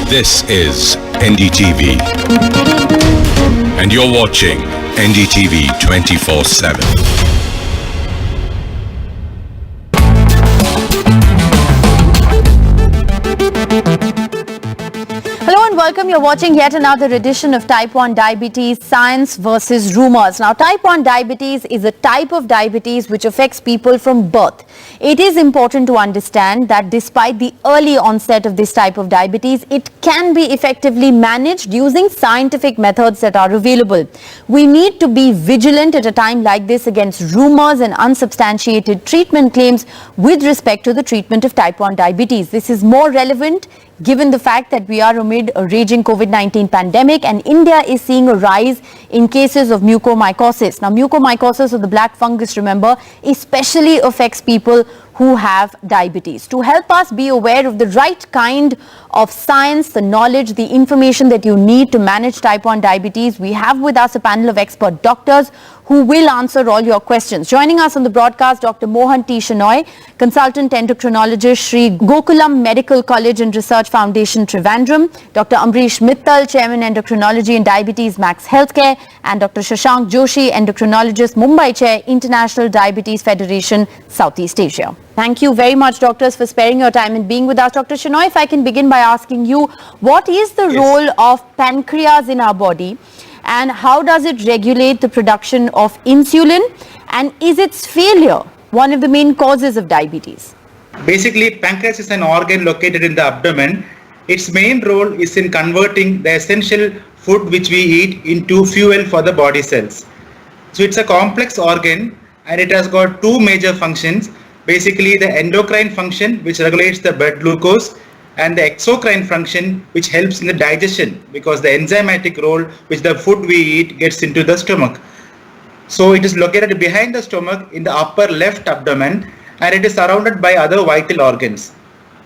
This is NDTV. And you're watching NDTV 24/7. Hello and welcome. You're watching yet another edition of Type 1 Diabetes, Science versus Rumors. Now, Type 1 diabetes is a type of diabetes which affects people from birth. It is important to understand that despite the early onset of this type of diabetes, it can be effectively managed using scientific methods that are available. We need to be vigilant at a time like this against rumors and unsubstantiated treatment claims with respect to the treatment of Type 1 diabetes. This is more relevant given the fact that we are amid a raging COVID-19 pandemic and India is seeing a rise in cases of mucormycosis. Now, mucormycosis, or the black fungus, remember, especially affects people who have diabetes. To help us be aware of the right kind of science, the knowledge, the information that you need to manage Type 1 diabetes, we have with us a panel of expert doctors who will answer all your questions. Joining us on the broadcast, Dr. Mohan T. Shenoy, consultant endocrinologist, Sri Gokulam Medical College and Research Foundation, Trivandrum, Dr. Amrish Mittal, chairman endocrinology and diabetes, Max Healthcare, and Dr. Shashank Joshi, endocrinologist, Mumbai chair, International Diabetes Federation, Southeast Asia. Thank you very much, doctors, for sparing your time and being with us. Dr. Shenoy, if I can begin by asking you, what is the role of pancreas in our body and how does it regulate the production of insulin, and is its failure one of the main causes of diabetes? Basically, pancreas is an organ located in the abdomen. Its main role is in converting the essential food which we eat into fuel for the body cells. So it's a complex organ and it has got two major functions. Basically, the endocrine function, which regulates the blood glucose, and the exocrine function, which helps in the digestion, because the enzymatic role which the food we eat gets into the stomach. So it is located behind the stomach in the upper left abdomen, and it is surrounded by other vital organs.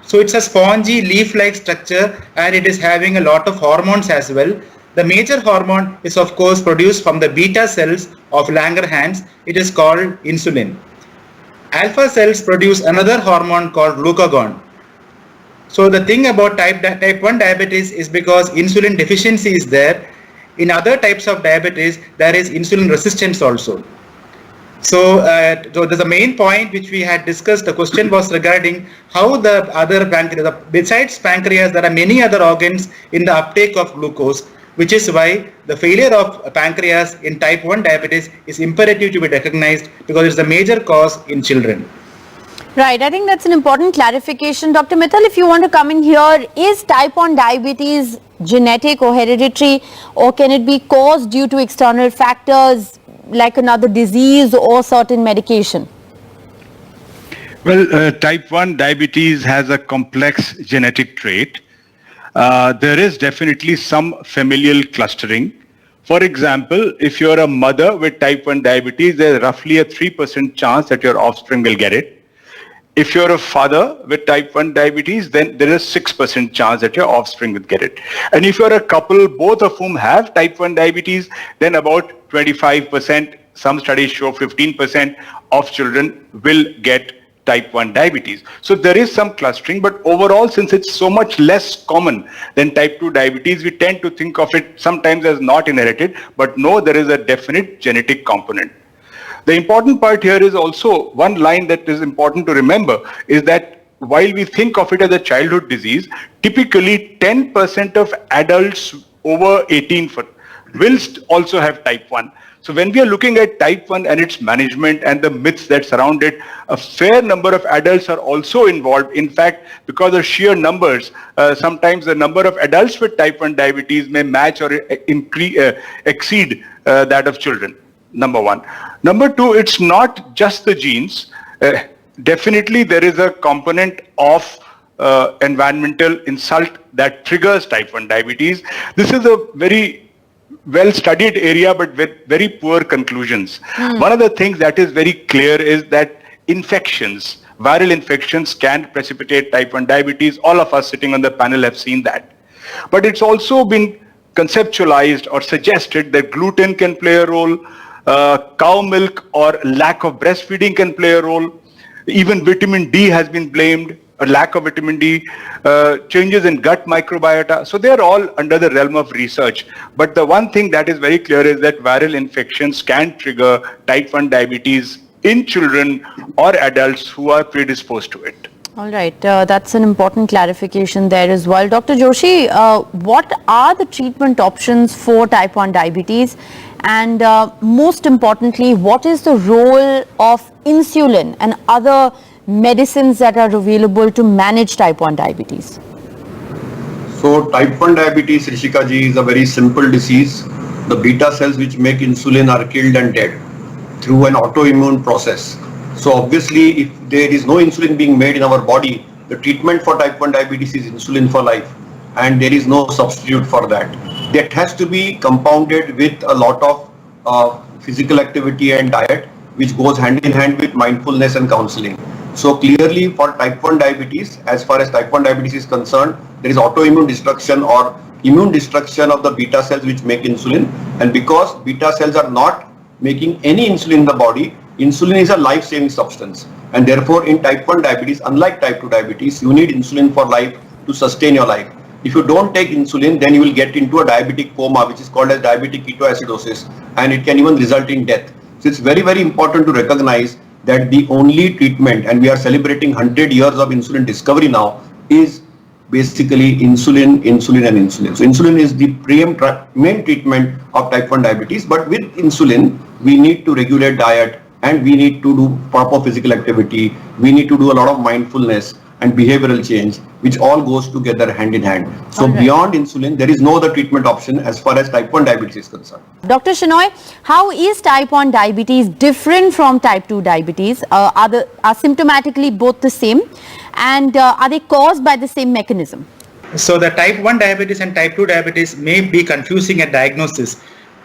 So it's a spongy leaf-like structure and it is having a lot of hormones as well. The major hormone is of course produced from the beta cells of Langerhans. It is called insulin. Alpha cells produce another hormone called glucagon. So the thing about type 1 diabetes is because insulin deficiency is there. In other types of diabetes, there is insulin resistance also. So there's a main point which we had discussed. The question was regarding how the other pancreas, besides pancreas, there are many other organs in the uptake of glucose, which is why the failure of pancreas in type 1 diabetes is imperative to be recognized because it's the major cause in children. Right, I think that's an important clarification. Dr. Mittal, if you want to come in here, is type 1 diabetes genetic or hereditary, or can it be caused due to external factors like another disease or certain medication? Well, type 1 diabetes has a complex genetic trait. There is definitely some familial clustering. For example, if you're a mother with type 1 diabetes, there's roughly a 3% chance that your offspring will get it. If you're a father with type 1 diabetes, then there is 6% chance that your offspring will get it. And if you're a couple, both of whom have type 1 diabetes, then about 25%, some studies show 15% of children will get type 1 diabetes. So there is some clustering, but overall, since it's so much less common than type 2 diabetes, we tend to think of it sometimes as not inherited, but no, there is a definite genetic component. The important part here is also one line that is important to remember is that while we think of it as a childhood disease, typically 10% of adults over 18 will also have type 1. So when we are looking at type 1 and its management and the myths that surround it, a fair number of adults are also involved. In fact, because of sheer numbers, sometimes the number of adults with type 1 diabetes may match or exceed that of children. Number one. Number two, it's not just the genes. Definitely there is a component of environmental insult that triggers type 1 diabetes. This is a very well-studied area, but with very poor conclusions. One of the things that is very clear is that infections, viral infections can precipitate type 1 diabetes. All of us sitting on the panel have seen that. But it's also been conceptualized or suggested that gluten can play a role, cow milk or lack of breastfeeding can play a role, even vitamin D has been blamed, a lack of vitamin D, changes in gut microbiota. So they are all under the realm of research. But the one thing that is very clear is that viral infections can trigger type 1 diabetes in children or adults who are predisposed to it. All right, that's an important clarification there as well. Dr. Joshi, what are the treatment options for type 1 diabetes? And most importantly, what is the role of insulin and other medicines that are available to manage type 1 diabetes? So type 1 diabetes, Rishika ji, is a very simple disease. The beta cells which make insulin are killed and dead through an autoimmune process. So obviously, if there is no insulin being made in our body, the treatment for type 1 diabetes is insulin for life, and there is no substitute for that. That has to be compounded with a lot of physical activity and diet, which goes hand in hand with mindfulness and counseling. So clearly for type 1 diabetes, as far as type 1 diabetes is concerned, there is autoimmune destruction or immune destruction of the beta cells which make insulin, and because beta cells are not making any insulin in the body, insulin is a life-saving substance, and therefore in type 1 diabetes, unlike type 2 diabetes, you need insulin for life to sustain your life. If you don't take insulin, then you will get into a diabetic coma, which is called as diabetic ketoacidosis, and it can even result in death. So it's very, very important to recognize that the only treatment, and we are celebrating 100 years of insulin discovery now, is basically insulin, insulin and insulin. So insulin is the main treatment of type 1 diabetes, but with insulin, we need to regulate diet, and we need to do proper physical activity. We need to do a lot of mindfulness and behavioral change, which all goes together hand in hand. So beyond insulin, there is no other treatment option as far as type 1 diabetes is concerned. Dr. Shenoy, how is type 1 diabetes different from type 2 diabetes? Are symptomatically both the same? And are they caused by the same mechanism? So the type 1 diabetes and type 2 diabetes may be confusing at diagnosis.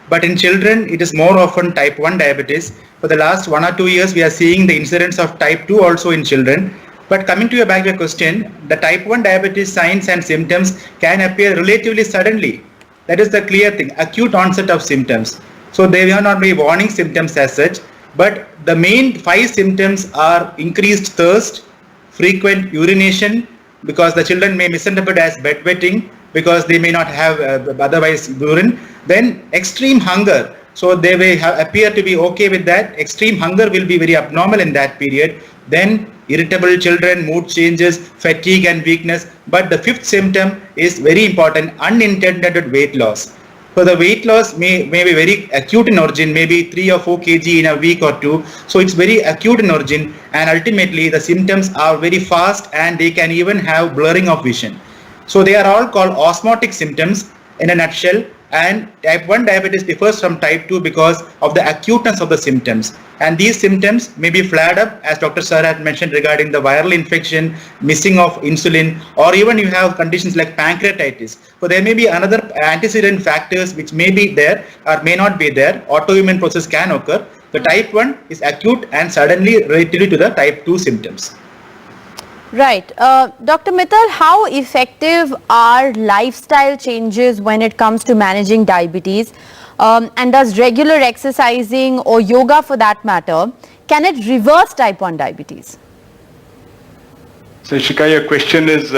But in children, it is more often type 1 diabetes. For the last 1 or 2 years, we are seeing the incidence of type 2 also in children. But coming to your back to your question, the type 1 diabetes signs and symptoms can appear relatively suddenly. That is the clear thing, acute onset of symptoms. So they will not be warning symptoms as such, but the main 5 symptoms are increased thirst, frequent urination, because the children may misinterpret as bedwetting, because they may not have otherwise urine. Then extreme hunger. So they may appear to be okay with that. Extreme hunger will be very abnormal in that period. Then irritable children, mood changes, fatigue and weakness. But the 5th symptom is very important, unintended weight loss. So the weight loss may be very acute in origin, maybe 3 or 4 kg in a week or 2. So it's very acute in origin, and ultimately the symptoms are very fast and they can even have blurring of vision. So they are all called osmotic symptoms in a nutshell, and type 1 diabetes differs from type 2 because of the acuteness of the symptoms. And these symptoms may be flared up, as Dr. Sir had mentioned, regarding the viral infection, missing of insulin, or even you have conditions like pancreatitis. So there may be another antecedent factors which may be there or may not be there. Autoimmune process can occur. The type 1 is acute and suddenly related to the type 2 symptoms. Right. Dr. Mittal, how effective are lifestyle changes when it comes to managing diabetes? And does regular exercising or yoga for that matter, can it reverse type 1 diabetes? So Shika, your question is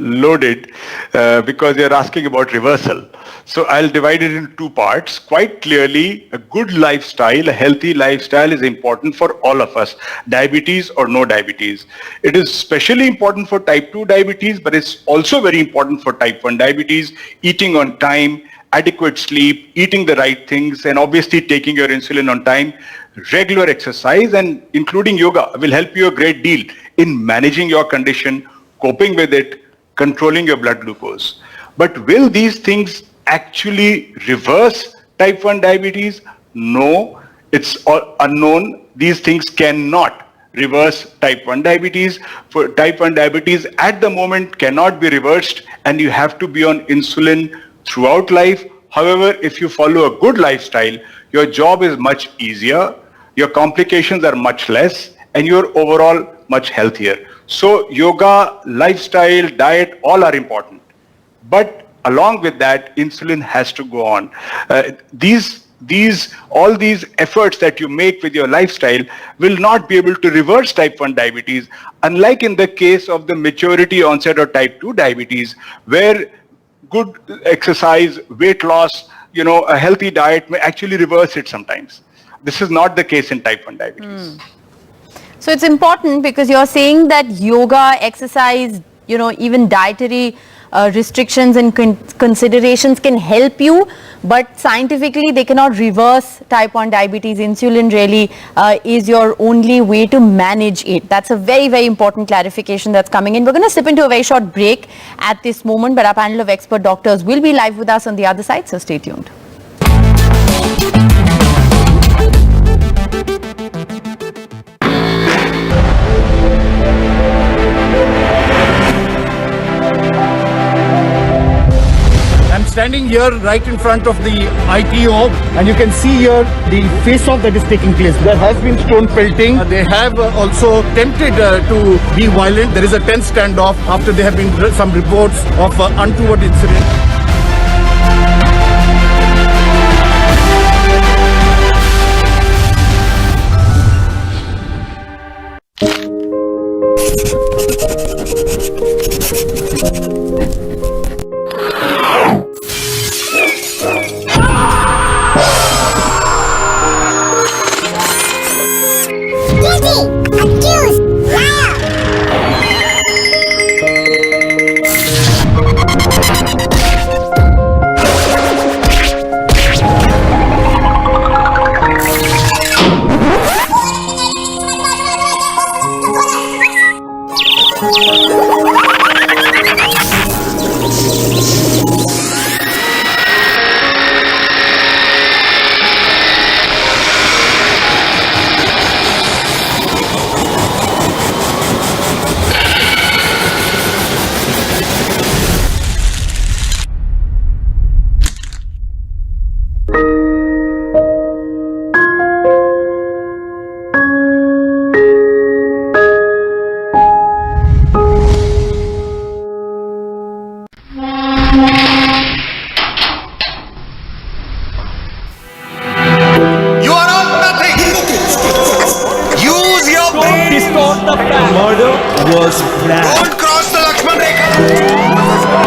loaded because you're asking about reversal. So I'll divide it into 2 parts. Quite clearly, a good lifestyle, a healthy lifestyle is important for all of us, diabetes or no diabetes. It is especially important for type 2 diabetes, but it's also very important for type 1 diabetes. Eating on time, adequate sleep, eating the right things, and obviously taking your insulin on time. Regular exercise and including yoga will help you a great deal in managing your condition, coping with it, controlling your blood glucose. But will these things actually reverse type 1 diabetes? No, it's unknown. These things cannot reverse type 1 diabetes. For type 1 diabetes at the moment cannot be reversed, and you have to be on insulin throughout life. However, if you follow a good lifestyle, your job is much easier, your complications are much less, and you're overall much healthier. So yoga, lifestyle, diet, all are important. But along with that, insulin has to go on. all these efforts that you make with your lifestyle will not be able to reverse type 1 diabetes, unlike in the case of the maturity onset or type 2 diabetes, where good exercise, weight loss, a healthy diet may actually reverse it sometimes. This is not the case in type 1 diabetes. So it's important because you're saying that yoga, exercise, even dietary restrictions and considerations can help you, but scientifically they cannot reverse type 1 diabetes. Insulin really is your only way to manage it. That's a very, very important clarification that's coming in. We're going to slip into a very short break at this moment, but our panel of expert doctors will be live with us on the other side, so stay tuned. Standing here right in front of the ITO, and you can see here the face-off that is taking place. There has been stone pelting. They have also attempted to be violent. There is a tense standoff after there have been some reports of untoward incident.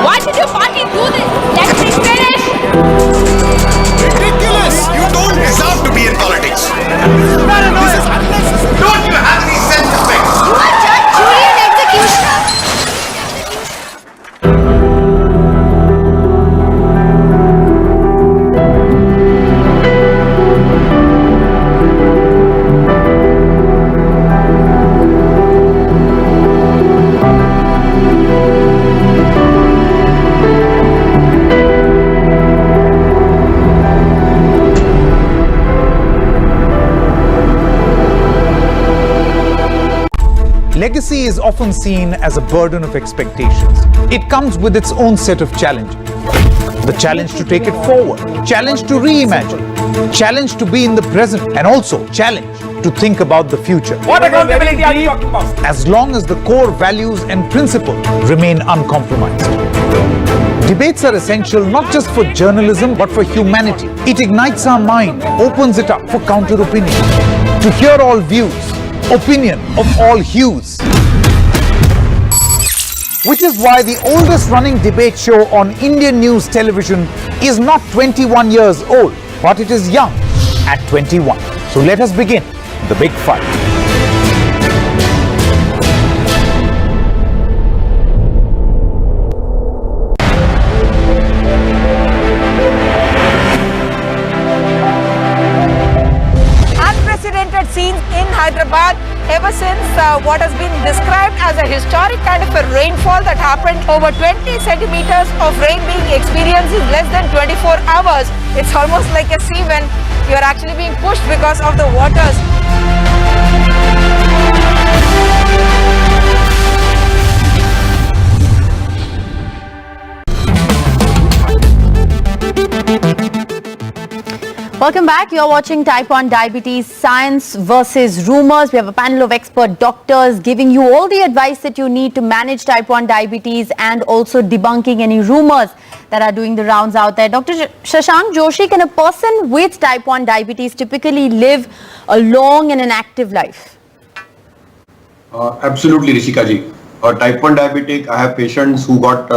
Why did your party do this? Let me finish! Ridiculous! You don't deserve to be in politics. Don't you have any self-respect? You are judge, jury and executioner. Legacy is often seen as a burden of expectations. It comes with its own set of challenges. The challenge to take it forward, challenge to reimagine, challenge to be in the present, and also challenge to think about the future. What accountability are you talking about? As long as the core values and principles remain uncompromised. Debates are essential not just for journalism but for humanity. It ignites our mind, opens it up for counter-opinion. To hear all views, opinion of all hues. Which is why the oldest running debate show on Indian news television is not 21 years old, but it is young at 21. So let us begin the big fight. Unprecedented scenes in Hyderabad ever since what has been described as a historic kind of a rainfall that happened. Over 20 centimeters of rain being experienced in less than 24 hours. It's almost like a sea when you're actually being pushed because of the waters. Welcome back. You're watching Type 1 Diabetes Science versus Rumors. We have a panel of expert doctors giving you all the advice that you need to manage Type 1 diabetes and also debunking any rumors that are doing the rounds out there. Dr. Shashank Joshi, can a person with Type 1 diabetes typically live a long and an active life? Absolutely, Rishika ji. Type 1 diabetic, I have patients who got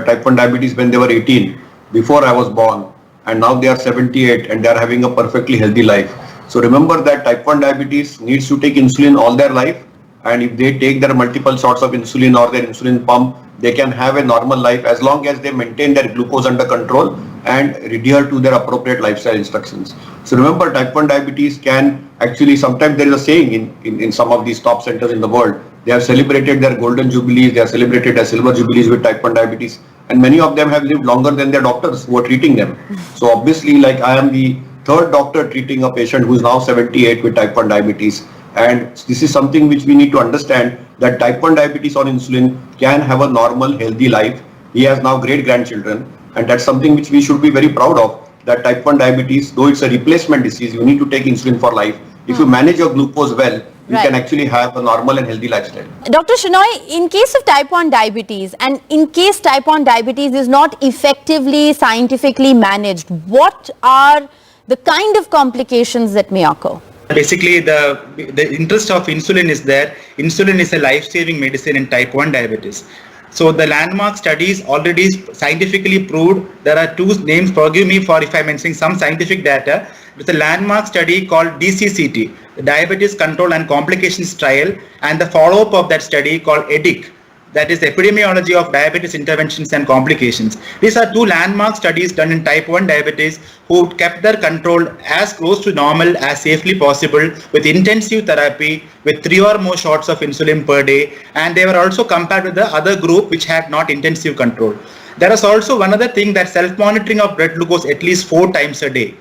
type 1 diabetes when they were 18, before I was born. And now they are 78 and they are having a perfectly healthy life. So remember that type 1 diabetes needs to take insulin all their life, and if they take their multiple shots of insulin or their insulin pump, they can have a normal life as long as they maintain their glucose under control and adhere to their appropriate lifestyle instructions. So remember, type 1 diabetes can actually, sometimes there is a saying in some of these top centers in the world, they have celebrated their golden jubilees, they have celebrated their silver jubilees with type 1 diabetes. And many of them have lived longer than their doctors who are treating them. So obviously, like I am the third doctor treating a patient who is now 78 with type 1 diabetes. And this is something which we need to understand, that type 1 diabetes on insulin can have a normal, healthy life. He has now great grandchildren. And that's something which we should be very proud of, that type 1 diabetes, though it's a replacement disease, you need to take insulin for life. If you manage your glucose well, you can actually have a normal and healthy lifestyle. Dr. Shenoy, in case of type 1 diabetes, and in case type 1 diabetes is not effectively scientifically managed, what are the kind of complications that may occur? Basically, the interest of insulin is there. Insulin is a life-saving medicine in type 1 diabetes. So the landmark studies already scientifically proved, there are two names, forgive me for if I'm mentioning some scientific data. It's a landmark study called DCCT, the Diabetes Control and Complications Trial, and the follow-up of that study called EDIC, that is Epidemiology of Diabetes Interventions and Complications. These are two landmark studies done in type 1 diabetes who kept their control as close to normal as safely possible with intensive therapy with 3 or more shots of insulin per day, and they were also compared with the other group which had not intensive control. There is also one other thing, that self-monitoring of blood glucose at least 4 times a day.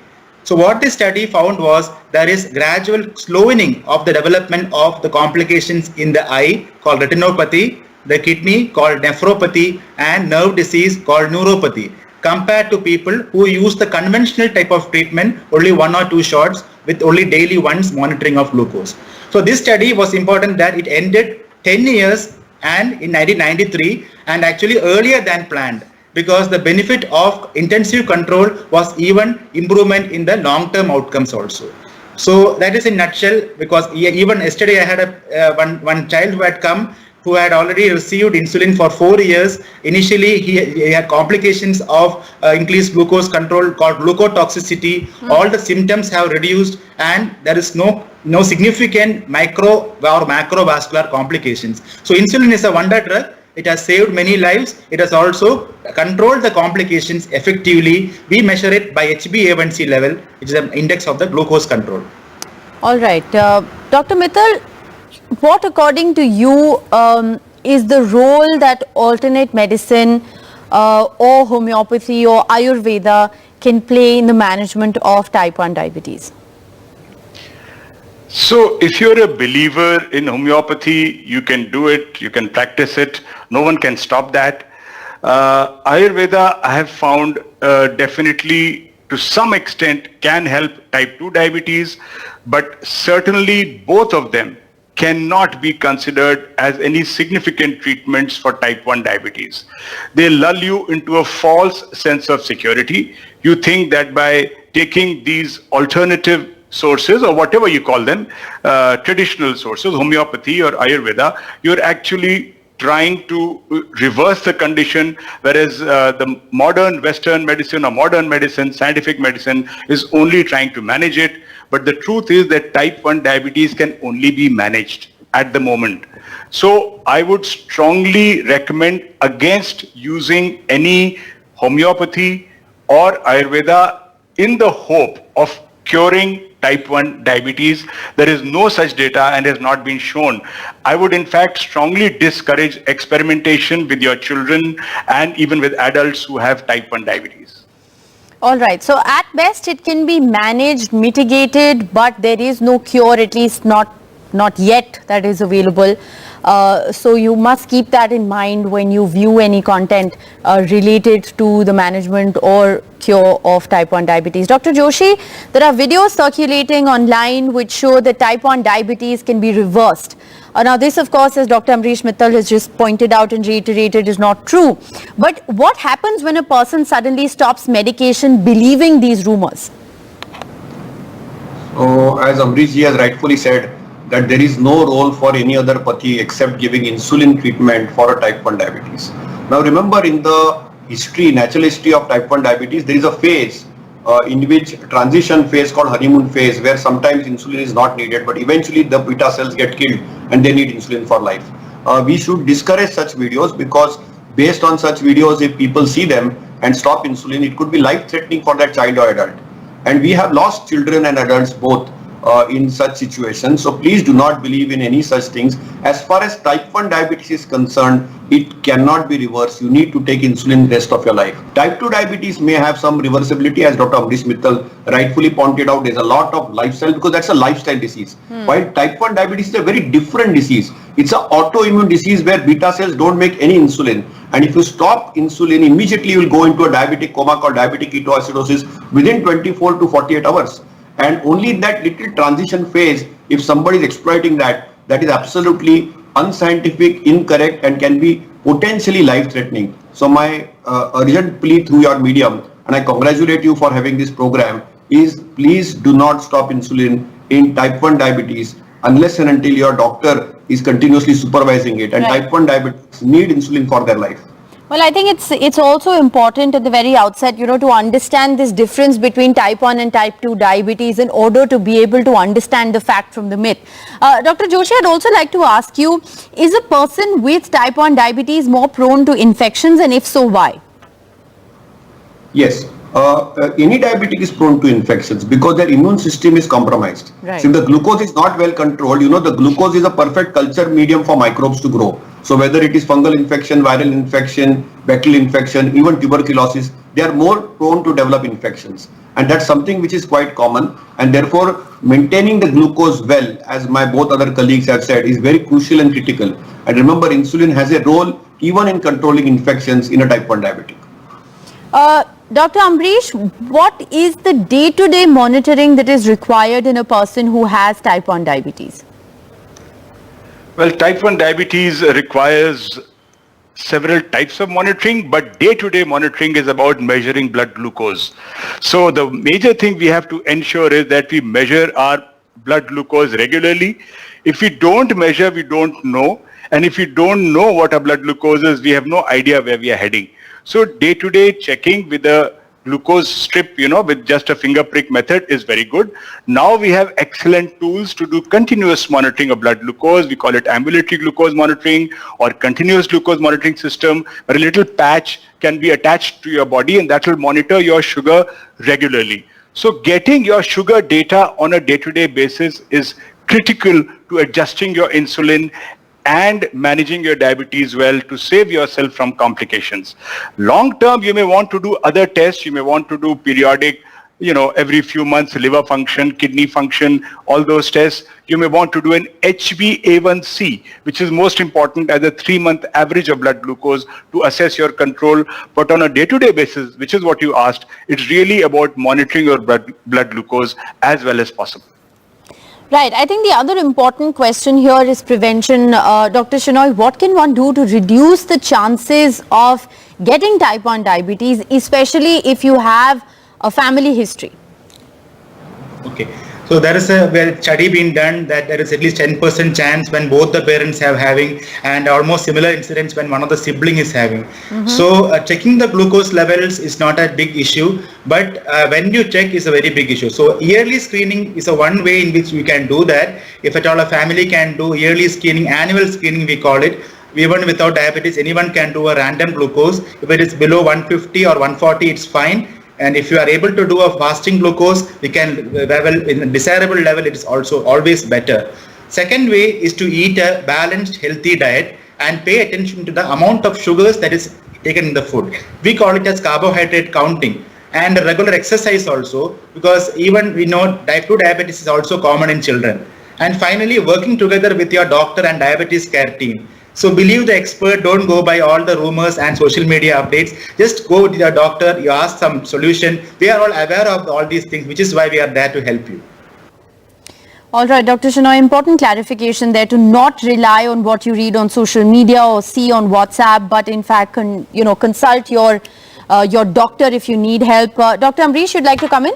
So what this study found was there is gradual slowing of the development of the complications in the eye called retinopathy, the kidney called nephropathy, and nerve disease called neuropathy, compared to people who use the conventional type of treatment, only 1 or 2 shots with only daily once monitoring of glucose. So this study was important that it ended 10 years and in 1993, and actually earlier than planned, because the benefit of intensive control was even improvement in the long-term outcomes also. So that is in nutshell, because even yesterday I had one child who had come, who had already received insulin for 4 years. Initially, he had complications of increased glucose control called glucotoxicity. All the symptoms have reduced, and there is no significant micro or macrovascular complications. So insulin is a wonder drug. It has saved many lives. It has also controlled the complications effectively. We measure it by HbA1c level, which is an index of the glucose control. All right. Dr. Mittal, what according to you is the role that alternate medicine or homeopathy or Ayurveda can play in the management of type 1 diabetes? So if you're a believer in homeopathy, you can do it, you can practice it, no one can stop that. Ayurveda, I have found definitely to some extent can help type 2 diabetes, but certainly both of them cannot be considered as any significant treatments for type 1 diabetes. They lull you into a false sense of security. You think that by taking these alternative sources, or whatever you call them, traditional sources, homeopathy or Ayurveda, you're actually trying to reverse the condition, whereas the modern Western medicine or modern medicine, scientific medicine, is only trying to manage it. But the truth is that type 1 diabetes can only be managed at the moment. So I would strongly recommend against using any homeopathy or Ayurveda in the hope of curing type 1 diabetes. There is no such data and has not been shown. I would in fact strongly discourage experimentation with your children and even with adults who have type 1 diabetes. All right. So at best it can be managed, mitigated, but there is no cure, at least not yet, that is available. So you must keep that in mind when you view any content related to the management or cure of type 1 diabetes. Dr. Joshi, there are videos circulating online which show that type 1 diabetes can be reversed. Now this, of course, as Dr. Amrish Mittal has just pointed out and reiterated, is not true. But what happens when a person suddenly stops medication believing these rumors? So as Amrish ji has rightfully said, that there is no role for any other pathy except giving insulin treatment for a type 1 diabetes. Now remember, in the natural history of type 1 diabetes, there is a phase in which transition phase called honeymoon phase, where sometimes insulin is not needed, but eventually the beta cells get killed and they need insulin for life. We should discourage such videos, because based on such videos, if people see them and stop insulin, it could be life-threatening for that child or adult. And we have lost children and adults both in such situations. So please do not believe in any such things. As far as type 1 diabetes is concerned, it cannot be reversed. You need to take insulin the rest of your life. Type 2 diabetes may have some reversibility, as Dr. Amrish Mittal rightfully pointed out. There's a lot of lifestyle, because that's a lifestyle disease. While type 1 diabetes is a very different disease. It's an autoimmune disease where beta cells don't make any insulin. And if you stop insulin, immediately you will go into a diabetic coma called diabetic ketoacidosis within 24 to 48 hours. And only in that little transition phase, if somebody is exploiting that, that is absolutely unscientific, incorrect, and can be potentially life-threatening. So my urgent plea through your medium, and I congratulate you for having this program, is please do not stop insulin in type 1 diabetes unless and until your doctor is continuously supervising it. And type 1 diabetes need insulin for their life. Well, I think it's also important at the very outset, to understand this difference between type 1 and type 2 diabetes in order to be able to understand the fact from the myth. Dr. Joshi, I'd also like to ask you, is a person with type 1 diabetes more prone to infections, and if so, why? Yes. Any diabetic is prone to infections because their immune system is compromised. Right. So if the glucose is not well controlled, the glucose is a perfect culture medium for microbes to grow. So whether it is fungal infection, viral infection, bacterial infection, even tuberculosis, they are more prone to develop infections. And that's something which is quite common. And therefore, maintaining the glucose well, as my both other colleagues have said, is very crucial and critical. And remember, insulin has a role even in controlling infections in a type 1 diabetic. Dr. Amrish, what is the day-to-day monitoring that is required in a person who has type 1 diabetes? Well, type 1 diabetes requires several types of monitoring, but day-to-day monitoring is about measuring blood glucose. So the major thing we have to ensure is that we measure our blood glucose regularly. If we don't measure, we don't know. And if we don't know what our blood glucose is, we have no idea where we are heading. So day-to-day checking with a glucose strip, with just a finger prick method is very good. Now we have excellent tools to do continuous monitoring of blood glucose. We call it ambulatory glucose monitoring or continuous glucose monitoring system, where a little patch can be attached to your body and that will monitor your sugar regularly. So getting your sugar data on a day-to-day basis is critical to adjusting your insulin and managing your diabetes well to save yourself from complications. Long term, you may want to do other tests. You may want to do periodic, every few months, liver function, kidney function, all those tests. You may want to do an HbA1c, which is most important as a 3-month average of blood glucose to assess your control. But on a day-to-day basis, which is what you asked, it's really about monitoring your blood glucose as well as possible. Right. I think the other important question here is prevention. Dr. Shenoy, what can one do to reduce the chances of getting type 1 diabetes, especially if you have a family history? Okay. So there is a study being done that there is at least 10% chance when both the parents have having, and almost similar incidents when one of the sibling is having. So checking the glucose levels is not a big issue, but when you check is a very big issue. So yearly screening is a one way in which we can do that. If at all a family can do yearly screening, annual screening we call it. Even without diabetes, anyone can do a random glucose. If it is below 150 or 140, it's fine. And if you are able to do a fasting glucose, we can level in a desirable level. It is also always better. Second way is to eat a balanced, healthy diet and pay attention to the amount of sugars that is taken in the food. We call it as carbohydrate counting, and regular exercise also, because even we know type 2 diabetes is also common in children. And finally, working together with your doctor and diabetes care team. So believe the expert, don't go by all the rumors and social media updates. Just go to your doctor, you ask some solution. They are all aware of all these things, which is why we are there to help you. All right, Dr. Shenoy, important clarification there to not rely on what you read on social media or see on WhatsApp, but in fact, consult your doctor if you need help. Dr. Amrish, you'd like to come in?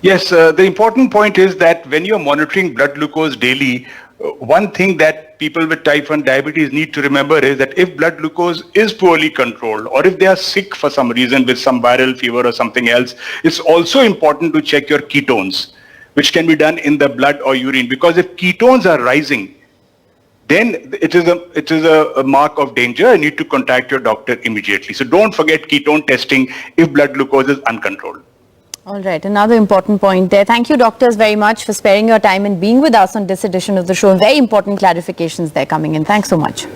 Yes, the important point is that when you're monitoring blood glucose daily, one thing that people with type 1 diabetes need to remember is that if blood glucose is poorly controlled or if they are sick for some reason with some viral fever or something else, it's also important to check your ketones, which can be done in the blood or urine, because if ketones are rising, then it is a mark of danger. You need to contact your doctor immediately. So don't forget ketone testing if blood glucose is uncontrolled. All right, another important point there. Thank you, doctors, very much for sparing your time and being with us on this edition of the show. Very important clarifications there coming in. Thanks so much.